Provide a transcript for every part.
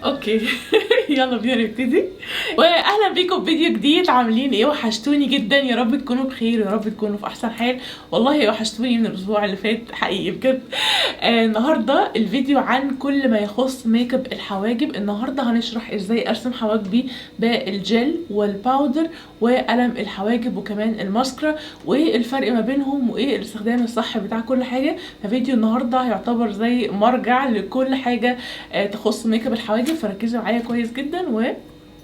اوكي. يلا بينا نبتدي. واهلا بيكم في فيديو جديد. عاملين ايه؟ وحشتوني جدا، يا رب تكونوا بخير، يا رب تكونوا في احسن حال. والله وحشتوني من الاسبوع اللي فات حقيقي بجد. النهارده الفيديو عن كل ما يخص ميك اب الحواجب. النهارده هنشرح ازاي ارسم حواجبي بالجل والباودر وقلم الحواجب وكمان الماسكرا، وايه الفرق ما بينهم وايه الاستخدام الصح بتاع كل حاجه. ففيديو النهارده هيعتبر زي مرجع لكل حاجه تخص ميك اب الحواجب، فركزوا معايا كويس جدا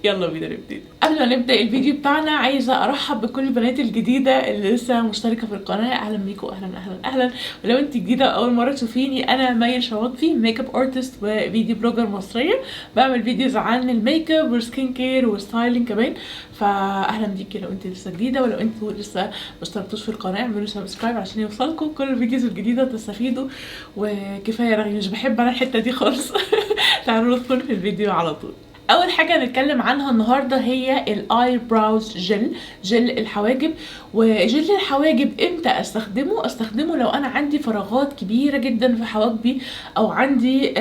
يلا بينا نبتدي. قبل ما نبدا الفيديو بتاعنا عايزه ارحب بكل البنات الجديده اللي لسه مشتركه في القناه. اهلا بيكم، اهلا اهلا اهلا. ولو انت جديده اول مره تشوفيني، انا مي شواطفي، ميك اب ارتست وفيديو بلوجر مصريه. بعمل فيديوز عن الميك اب والسكين كير والستايلينج كمان. فاهلا بيكي لو انت لسه جديده، ولو انتوا لسه ما اشتركتوش في القناه اعملوا سبسكرايب عشان يوصلكم كل الفيديوز الجديده تستفيدوا. وكفايه رغي، مش بحب انا الحته دي خالص. تعالوا ندخل في الفيديو على طول. اول حاجه هنتكلم عنها النهارده هي الاي براوز جل الحواجب. وجل الحواجب امتى استخدمه لو انا عندي فراغات كبيره جدا في حواجبي، او عندي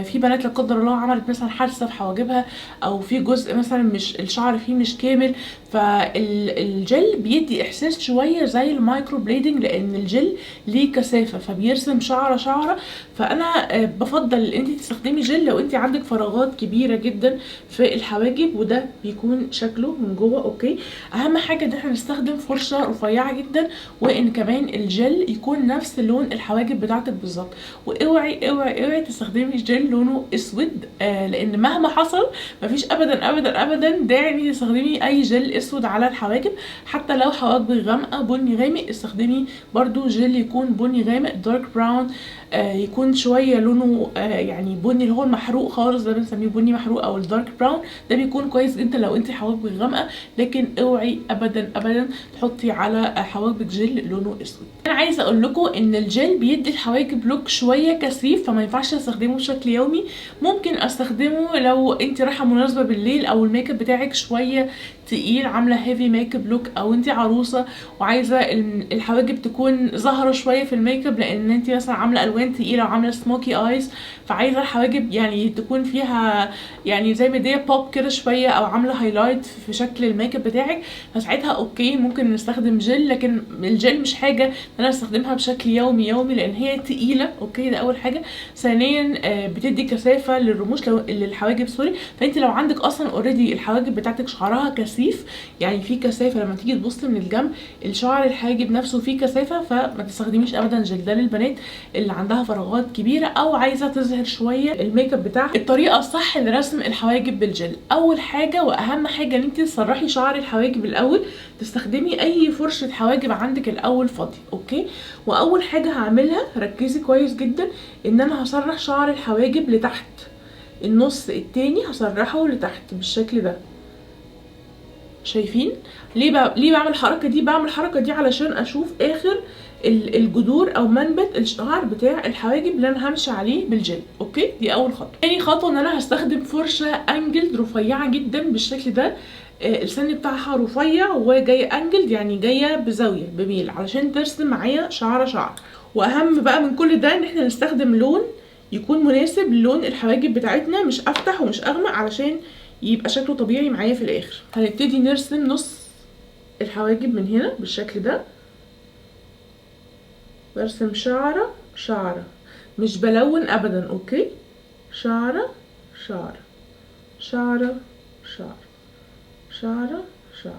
في بنات لا قدر الله عملت مثلا حادثه في حواجبها، او في جزء مثلا مش الشعر فيه مش كامل. فالجل بيدي احساس شويه زي المايكرو بليدنج، لان الجل ليه كثافه فبيرسم شعره شعره. فانا بفضل ان انت تستخدمي جل لو انت عندك فراغات كبيره جدا في الحواجب، وده بيكون شكله من جوه اوكي. اهم حاجه ان احنا نستخدم فرشه رفيعه جدا، وان كمان الجل يكون نفس لون الحواجب بتاعتك بالظبط. واوعي اوعي اوعي تستخدمي جل لونه اسود، لان مهما حصل مفيش ابدا ابدا ابدا داعي ان تستخدمي اي جل اسود على الحواجب. حتى لو حواجبك غامقه بني غامق استخدمي برضو جل يكون بني غامق دارك براون، يكون شويه لونه يعني بني اللي هو المحروق خالص، ده بنسميه بني محروق او الدارك براون. ده بيكون كويس جدا لو انت حواجبك غامقه، لكن اوعي ابدا ابدا تحطي على حواجبك جل لونه اسود. انا عايزه اقول لكم ان الجل بيدي الحواجب لوك شويه كثيف، فما ينفعش استخدمه بشكل يومي. ممكن استخدمه لو انت رايحه مناسبه بالليل، او الميك اب بتاعك شويه تقيل، عامله هيفي ميك اب لوك، او انت عروسه وعايزه الحواجب تكون ظاهره شويه في الميك اب، لان انت مثلا عامله الوان تقيله وعامله سموكي ايز، فعايزه الحواجب يعني تكون فيها يعني زي مديه بوب كده شويه، او عامله هايلايت في شكل الميك اب بتاعك. فساعتها اوكي ممكن نستخدم جل، لكن الجل مش حاجه انا استخدمها بشكل يومي لان هي تقيله اوكي. ده اول حاجه. ثانيا بتدي كثافه للرموش لو للحواجب سوري. فانت لو عندك اصلا اوريدي الحواجب بتاعتك شعرها كثيف، يعني في كثافه لما تيجي تبصي من الجنب الشعر الحاجب نفسه فيه كثافه، فما تستخدميش ابدا جل. ده للبنات اللي عندها فراغات كبيره او عايزه تظهر شويه الميك اب بتاعها. الطريقه الصح لرسم الحواجب بالجل، اول حاجه واهم حاجه ان انت تسرحي شعر الحواجب الاول. تستخدمي اي فرشه حواجب عندك الاول فاضيه اوكي. واول حاجه هعملها، ركزي كويس جدا، ان انا هسرح شعر الحواجب لتحت، النص التاني هسرحه لتحت بالشكل ده. شايفين ليه بعمل الحركه دي؟ بعمل الحركه دي علشان اشوف اخر الجذور او منبت الشعر بتاع الحواجب اللي انا همشي عليه بالجل اوكي. دي اول خطوه. تاني خطوه ان انا هستخدم فرشه انجلد رفيعه جدا بالشكل ده. السن بتاعها رفيع وجايه انجلد، يعني جايه بزاويه بميل علشان ترسم معايا شعر. واهم بقى من كل ده ان احنا نستخدم لون يكون مناسب للون الحواجب بتاعتنا، مش افتح ومش اغمق، علشان يبقى شكله طبيعي معايا في الاخر. هنبتدي نرسم نص الحواجب من هنا بالشكل ده. برسم شعرة مش بلون ابدا اوكي. شعرة شعرة شعرة شعرة شعرة شعرة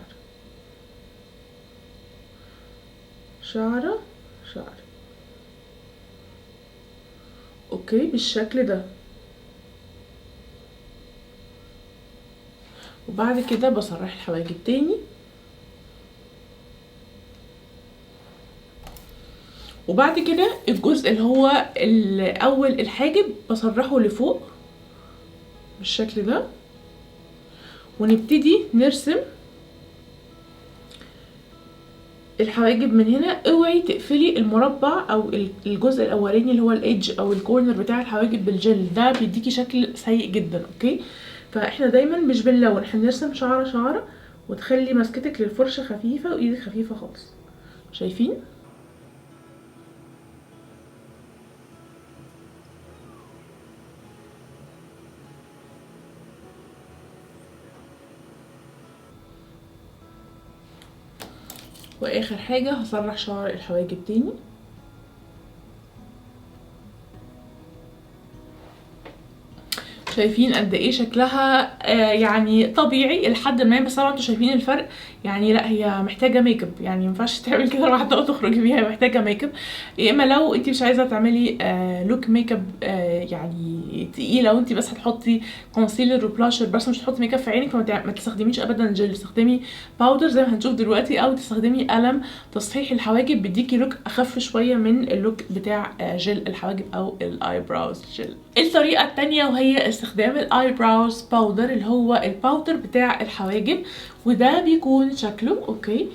شعرة شعرة اوكي بالشكل ده. وبعد كده بسرح الحواجب تاني، وبعد كده الجزء اللي هو الاول الحاجب بسرحه لفوق بالشكل ده. ونبتدي نرسم الحواجب من هنا. اوعي تقفلي المربع او الجزء الاولاني اللي هو الايدج او الكورنر بتاع الحواجب بالجل، ده بيديكي شكل سيء جدا اوكي. فاحنا دايما مش بنلون، احنا بنرسم شعرة وتخلي مسكتك للفرشه خفيفه وايدك خفيفه خالص. شايفين؟ واخر حاجه هسرح شعر الحواجب تاني. شايفين قد ايه شكلها يعني طبيعي لحد ما، بس طبعا انتوا شايفين الفرق. يعني لا هي محتاجه ميك اب، يعني مينفعش تعمل كده واحده وتخرجي بيها، محتاجه ميك اب. يا اما لو انت مش عايزه تعملي لوك ميك اب يعني تقيله، وانت بس هتحطي كونسيلر وبلاشر بس، مش هتحطي ميك اب في عينك، فما تستخدميش ابدا جل، استخدمي باودر زي ما هنشوف دلوقتي، او تستخدمي قلم تصحيح الحواجب بيديكي لوك اخف شويه من اللوك بتاع جل الحواجب او الاي براوز جل. الطريقه الثانيه وهي استخدام الاي براوز باودر، اللي هو الباودر بتاع الحواجب، وده بيكون شكله اوكي.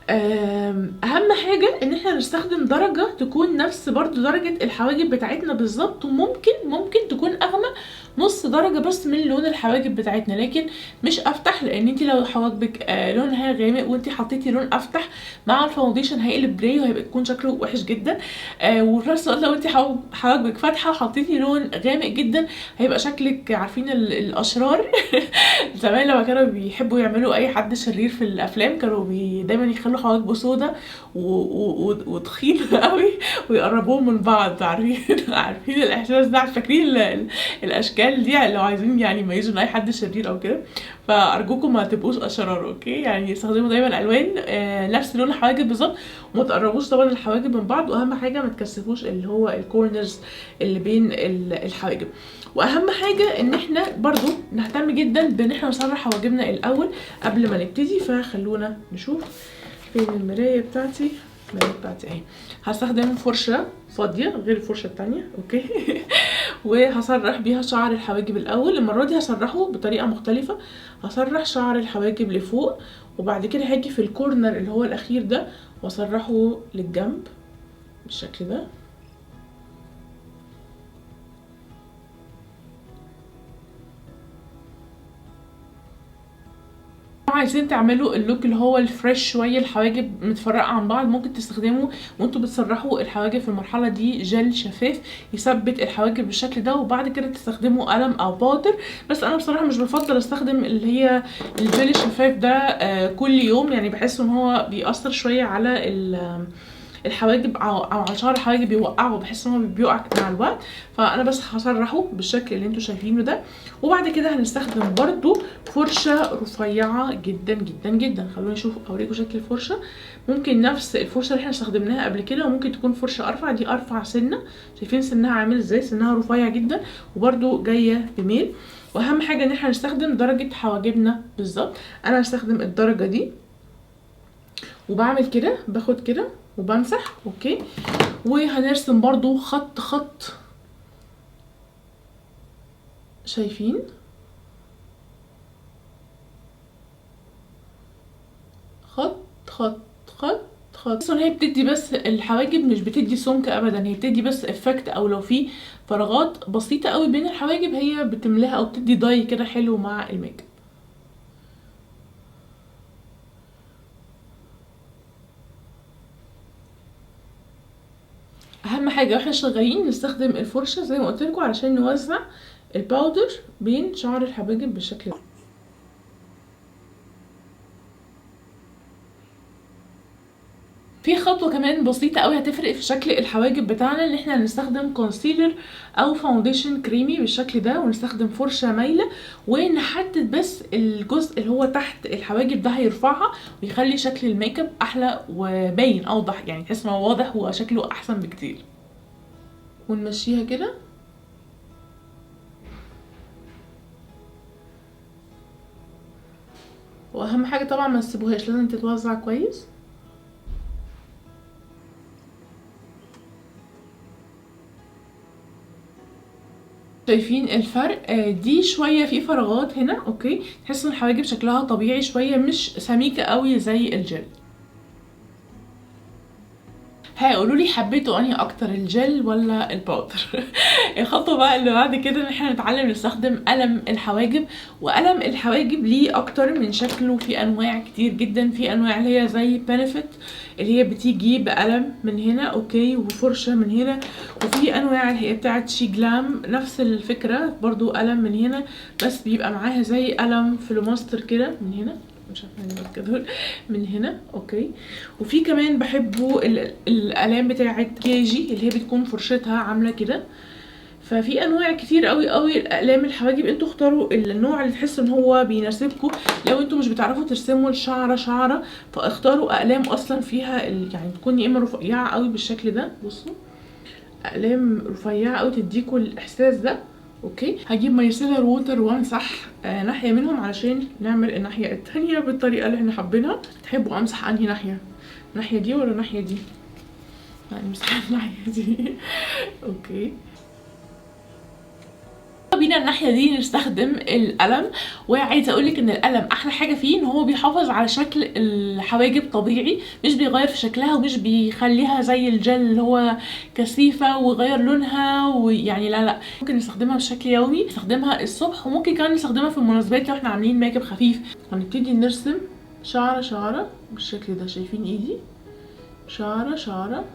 اهم حاجه ان احنا نستخدم درجه تكون نفس برضو درجه الحواجب بتاعتنا بالظبط، وممكن تكون اغمق نص درجه بس من لون الحواجب بتاعتنا، لكن مش افتح، لان انت لو حواجبك لونها غامق وانت حطيتي لون افتح مع الفاونديشن هيقلب جراي وهيبقى يكون شكله وحش جدا. وفي نفس الوقت لو انت حواجبك فاتحه وحطيتي لون غامق جدا هيبقى شكلك عارفين الاشرار زمان لما كانوا بيحبوا يعملوا اي حد شرير في الافلام كانوا دايما يخلوا حواجبه سودا وتخين قوي ويقربوهم من بعض، عارفين الاحساس ده، فاكرين الاشكال دي لو عايزين يعني يميزوا ان اي حد شرير او كده. فارجوكم ما تبقوش اشرار اوكي، يعني استخدموا دايما الوان نفس لون الحواجب بالظبط، وما تقربوش طبعا الحواجب من بعض، واهم حاجه ما تكثفوش اللي هو الكورنرز اللي بين الحواجب. واهم حاجه ان احنا برضو نهتم جدا بان احنا نسرح حواجبنا الاول قبل ما نبتدي. فخلونا نشوف فين المرايه بتاعتي. المرايه بتاعتي اهي. هستخدم فرشه فاضيه غير الفرشه التانية اوكي وهسرح بيها شعر الحواجب الاول. المره دي هسرحه بطريقه مختلفه، هسرح شعر الحواجب لفوق، وبعد كده هاجي في الكورنر اللي هو الاخير ده واسرحه للجنب بالشكل ده. عايزين تعملوا اللوك اللي هو الفريش شويه، الحواجب متفرقه عن بعض، ممكن تستخدموا وانتوا بتسرحوا الحواجب في المرحله دي جل شفاف يثبت الحواجب بالشكل ده، وبعد كده تستخدموا قلم او باودر. بس انا بصراحه مش بفضل استخدم اللي هي الجل الشفاف ده كل يوم، يعني بحس ان هو بيأثر شويه على الحواجب او على شعر الحواجب، بيوقعه، بحس ان هو بيوقع مع الوقت. فانا بس هسرحه بالشكل اللي انتوا شايفينه ده. وبعد كده هنستخدم برضو فرشه رفيعه جدا جدا جدا. خلوني اشوف اوريكم شكل الفرشه. ممكن نفس الفرشه اللي احنا استخدمناها قبل كده، وممكن تكون فرشه ارفع. دي ارفع سنه، شايفين سنها عامل ازاي، سنها رفيع جدا وبرضو جايه بميل. واهم حاجه ان احنا نستخدم درجه حواجبنا بالظبط. انا هستخدم الدرجه دي وبعمل كده، باخد كده وبمسح اوكي. وهنرسم برضو خط خط، شايفين خط خط خط خط. اصلا هي بتدي بس الحواجب، مش بتدي سمك ابدا، هي بتدي بس افكت، او لو في فراغات بسيطه قوي بين الحواجب هي بتملاها او بتدي ضي كده حلو مع الميك اب. اهم حاجه واحنا شغالين نستخدم الفرشه زي ما قلت لكم علشان نوزع الباودر بين شعر الحواجب بالشكل ده. في خطوه كمان بسيطه قوي هتفرق في شكل الحواجب بتاعنا، ان احنا نستخدم كونسيلر او فاونديشن كريمي بالشكل ده، ونستخدم فرشه مايله ونحدد بس الجزء اللي هو تحت الحواجب ده، هيرفعها ويخلي شكل الميك اب احلى وباين اوضح، يعني تحس ان هو واضح وشكله احسن بكتير. ونمشيها كده. واهم حاجه طبعا ما تسيبوهاش، لازم تتوزع كويس. شايفين الفرق؟ دي شويه في فراغات هنا اوكي، تحسوا ان الحواجب شكلها طبيعي شويه، مش سميكه قوي زي الجل. هيقولوا لي حبيتوا انهي اكتر، الجل ولا الباودر؟ الخطوه بقى اللي بعد كده ان احنا نتعلم نستخدم قلم الحواجب. وقلم الحواجب ليه اكتر من شكل، وفي انواع كتير جدا. في انواع اللي هي زي بنفيت اللي هي بتيجي بقلم من هنا اوكي وفرشه من هنا، وفي انواع اللي هي بتاعت شي جلام نفس الفكره برضو، قلم من هنا بس بيبقى معاها زي قلم فلوماستر كده من هنا مش عارفه اني ماسكه دول من هنا. اوكي. وفي كمان بحبه الاقلام بتاعه كيجي اللي هي بتكون فرشتها عامله كده. ففي انواع كتير قوي قوي الاقلام الحواجب، انتوا اختاروا النوع اللي تحسوا ان هو بيناسبكم. لو انتوا مش بتعرفوا ترسموا الشعره شعره فاختاروا اقلام اصلا فيها يعني تكون يا اما رفيعه قوي بالشكل ده، بصوا اقلام رفيعه قوي تديكوا الاحساس ده. اوكي. هجيب مايسيلر ووتر وامسح ناحيه منهم علشان نعمل الناحيه التانية بالطريقه اللي احنا حابينها. تحبوا امسح انهي ناحيه؟ الناحيه دي ولا الناحيه دي؟ يعني امسح الناحيه دي. اوكي. بينا الناحيه دي نستخدم القلم، وعايزه اقولك ان القلم احلى حاجه فيه ان هو بيحافظ على شكل الحواجب طبيعي، مش بيغير في شكلها ومش بيخليها زي الجل اللي هو كثيفه ويغير لونها، ويعني لا ممكن نستخدمها بشكل يومي، نستخدمها الصبح وممكن كمان نستخدمها في المناسبات لو احنا عاملين ميك اب خفيف. هنبتدي نرسم شعره شعره بالشكل ده، شايفين ايدي؟ شعره شعره.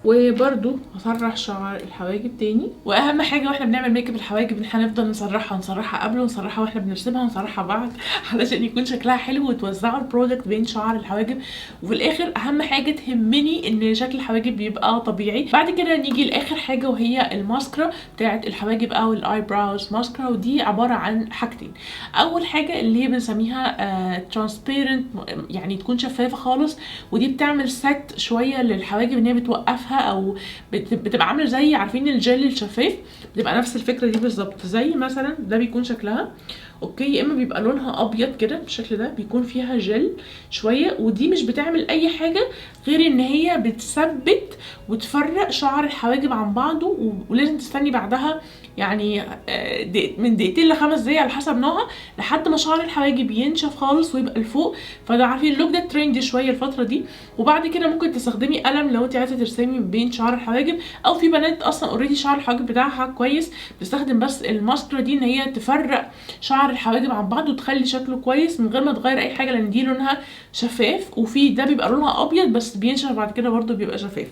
وبرده هسرح شعر الحواجب تاني. واهم حاجه واحنا بنعمل ميك اب الحواجب ان احنا نفضل نسرحها قبل ونسرحها واحنا بنرسمها ونسرحها بعد علشان يكون شكلها حلو وتوزعوا البرودكت بين شعر الحواجب. وفي الاخر اهم حاجه تهمني ان شكل الحواجب يبقى طبيعي. بعد كده نيجي لاخر حاجه وهي الماسكرا بتاعه الحواجب او الاي براوز ماسكرا، ودي عباره عن حاجتين. اول حاجه اللي هي بنسميها ترانسبيرنت، يعني تكون شفافه خالص، ودي بتعمل سيت شويه للحواجب ان هي بتوقفها او بتبقى عامله زي عارفين الجل الشفاف، بتبقى نفس الفكره دي بالظبط. زي مثلا ده بيكون شكلها اوكي، يا اما بيبقى لونها ابيض كده بالشكل ده بيكون فيها جل شويه، ودي مش بتعمل اي حاجه غير ان هي بتثبت وتفرق شعر الحواجب عن بعضه، ولازم تستني بعدها يعني من دقيقتين ل5 دقايق على حسب نوعها لحد ما شعر الحواجب ينشف خالص ويبقى لفوق. فده عارفين اللوك ده ترندي شويه الفتره دي. وبعد كده ممكن تستخدمي قلم لو انت عايزه ترسمي بين شعر الحواجب، او في بنات اصلا اوريدي شعر الحواجب بتاعها كويس بتستخدم بس الماسكرا دي ان هي تفرق شعر الحواجب عن بعض وتخلي شكله كويس من غير ما تغير اي حاجه، لان دي لونها شفاف، وفي ده بيبقى لونها ابيض بس بينشف بعد كده برده بيبقى شفاف.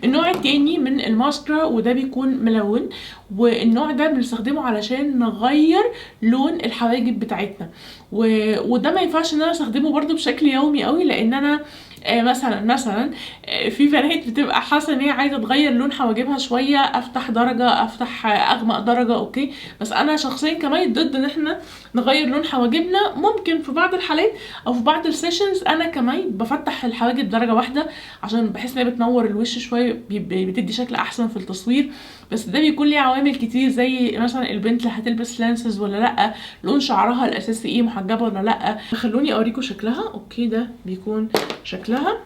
النوع التاني من الماسكرا وده بيكون ملون، والنوع ده بنستخدمه علشان نغير لون الحواجب بتاعتنا، وده ما ينفعش ان انا استخدمه برده بشكل يومي قوي، لان انا مثلا في بنات بتبقى حاسه ان هي عايزه تغير لون حواجبها شويه، افتح درجه افتح اغمق درجه اوكي، بس انا شخصيا كمان ضد ان احنا نغير لون حواجبنا. ممكن في بعض الحالات او في بعض السيشنز انا كمان بفتح الحواجب درجه واحده عشان بحس ان هي بتنور الوش شويه، بتدي شكل احسن في التصوير، بس ده بيكون ليه عوامل كتير زي مثلا البنت اللي هتلبس لانسز ولا لا، لون شعرها الاساسي ايه، محجبه ولا لا. خلوني اوريكم شكلها. اوكي ده بيكون شكلها.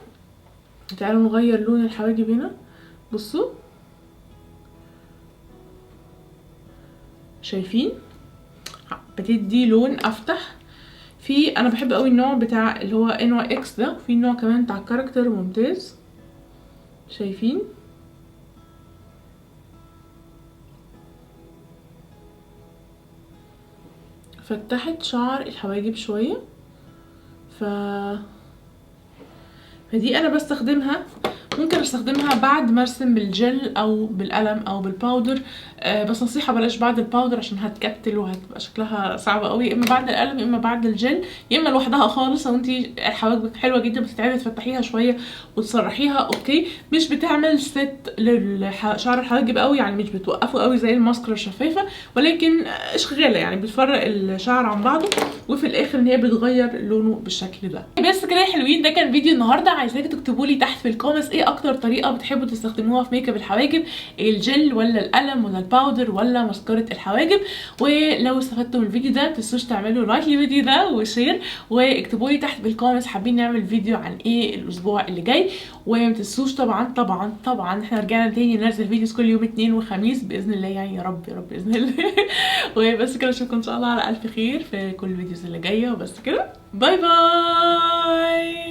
تعالوا نغير لون الحواجب هنا، بصوا شايفين بتدي لون افتح. في انا بحب قوي النوع بتاع اللي هو NYX ده، في نوع كمان بتاع كاركتر ممتاز شايفين. فتحت شعر الحواجب شويه، فدي انا بستخدمها، ممكن استخدمها بعد ما ارسم بالجل او بالقلم او بالباودر، بس نصيحه بلاش بعد الباودر عشان هتكتل وهتبقى شكلها صعب قوي، يا اما بعد القلم يا اما بعد الجل يا اما لوحدها خالص. لو انتي حواجبك حلوه جدا بتتعبي تفتحيها شويه وتسرحيها اوكي، مش بتعمل ست لشعر الحواجب قوي، يعني مش بتوقفه قوي زي الماسكرا الشفافه، ولكن شغاله يعني بتفرق الشعر عن بعضه، وفي الاخر ان هي بتغير لونه بالشكل ده. بس كده يا حلوين، ده كان فيديو النهارده. عايزاكم تكتبوا لي تحت في الكومنتس ايه اكتر طريقه بتحبوا تستخدموها في ميك اب الحواجب، الجل ولا القلم ولا الباودر ولا ماسكارة الحواجب. ولو استفدتوا من الفيديو ده متنسوش تعملوا لايك للفيديو ده وشير، واكتبوا لي تحت بالكومنتس حابين نعمل فيديو عن ايه الاسبوع اللي جاي. ومتنسوش طبعا احنا رجعنا تاني ننزل فيديوز كل يوم اثنين وخميس باذن الله، يعني يا رب باذن الله. وبس كده، اشوفكم ان شاء الله على الف خير في كل الفيديوز اللي جايه، وبس كده باي باي.